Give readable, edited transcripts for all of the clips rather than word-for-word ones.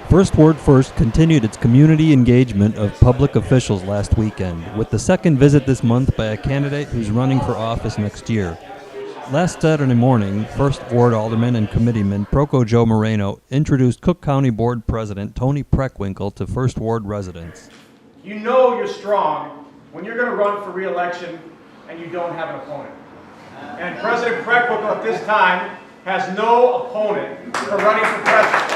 First Ward First continued its community engagement of public officials last weekend, with the second visit this month by a candidate who's running for office next year. Last Saturday morning, First Ward Alderman and Committeeman Proco Joe Moreno introduced Cook County Board President Toni Preckwinkle to First Ward residents. You know you're strong when you're going to run for re-election and you don't have an opponent. And President Preckwinkle at this time has no opponent for running for president.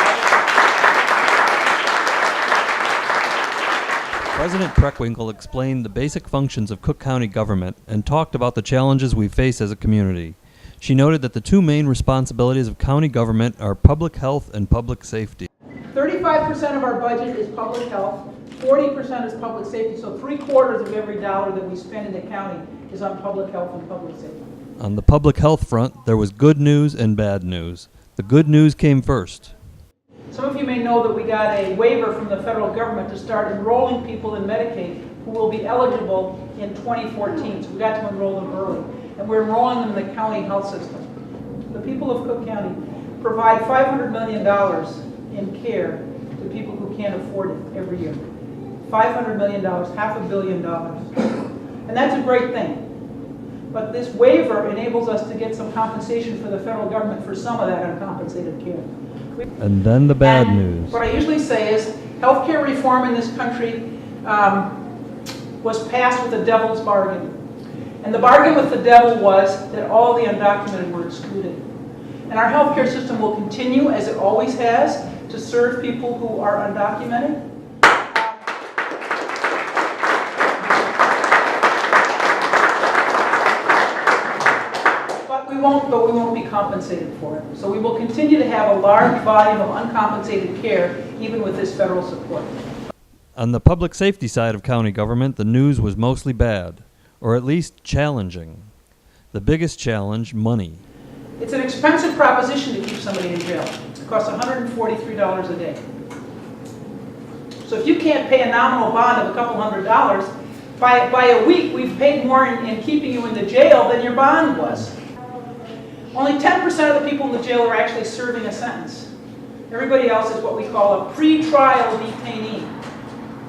President Preckwinkle explained the basic functions of Cook County government and talked about the challenges we face as a community. She noted that the two main responsibilities of county government are public health and public safety. 35% of our budget is public health, 40% is public safety, so 3/4 of every dollar that we spend in the county is on public health and public safety. On the public health front, there was good news and bad news. The good news came first. Some of you may know that we got a waiver from the federal government to start enrolling people in Medicaid who will be eligible in 2014. So we got to enroll them early. And we're enrolling them in the county health system. The people of Cook County provide $500 million in care to people who can't afford it every year. $500 million, $500 million. And that's a great thing. But this waiver enables us to get some compensation for the federal government for some of that uncompensated care. And then the bad news. What I usually say is healthcare reform in this country was passed with a devil's bargain. And the bargain with the devil was that all the undocumented were excluded. And our healthcare system will continue, as it always has, to serve people who are undocumented. But we won't be compensated for it. So we will continue to have a large volume of uncompensated care, even with this federal support. On the public safety side of county government, the news was mostly bad, or at least challenging. The biggest challenge, money. It's an expensive proposition to keep somebody in jail. It costs $143 a day. So if you can't pay a nominal bond of a couple $100, by a week we've paid more in keeping you in the jail than your bond was. Only 10% of the people in the jail are actually serving a sentence. Everybody else is what we call a pre-trial detainee.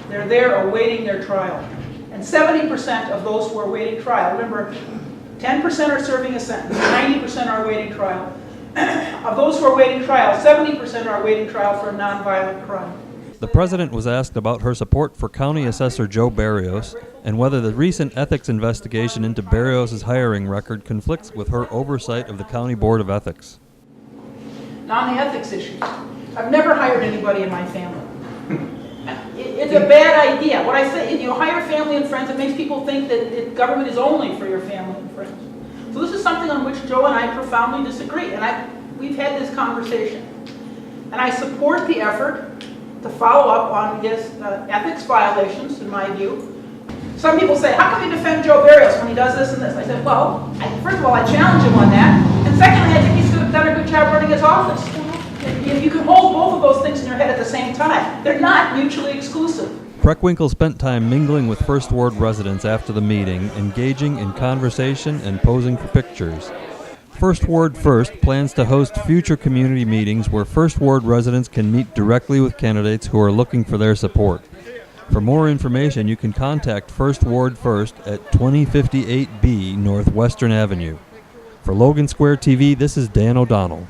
They're there awaiting their trial. And 70% of those who are awaiting trial, remember, 10% are serving a sentence, 90% are awaiting trial. Of those who are awaiting trial, 70% are awaiting trial for a nonviolent crime. The president was asked about her support for County Assessor Joe Barrios and whether the recent ethics investigation into Barrios' hiring record conflicts with her oversight of the County Board of Ethics. Now on the ethics issue, I've never hired anybody in my family. It's a bad idea. What I say, you hire family and friends, it makes people think that government is only for your family and friends. So this is something on which Joe and I profoundly disagree, and we've had this conversation. And I support the effort to follow up on his ethics violations, in my view. Some people say, how can you defend Joe Barrios when he does this and this? I said, well, first of all, I challenge him on that. And secondly, I think he's done a good job running his office. You can hold both of those things in your head at the same time. They're not mutually exclusive. Preckwinkle spent time mingling with First Ward residents after the meeting, engaging in conversation and posing for pictures. First Ward First plans to host future community meetings where First Ward residents can meet directly with candidates who are looking for their support. For more information, you can contact First Ward First at 2058B Northwestern Avenue. For Logan Square TV, this is Dan O'Donnell.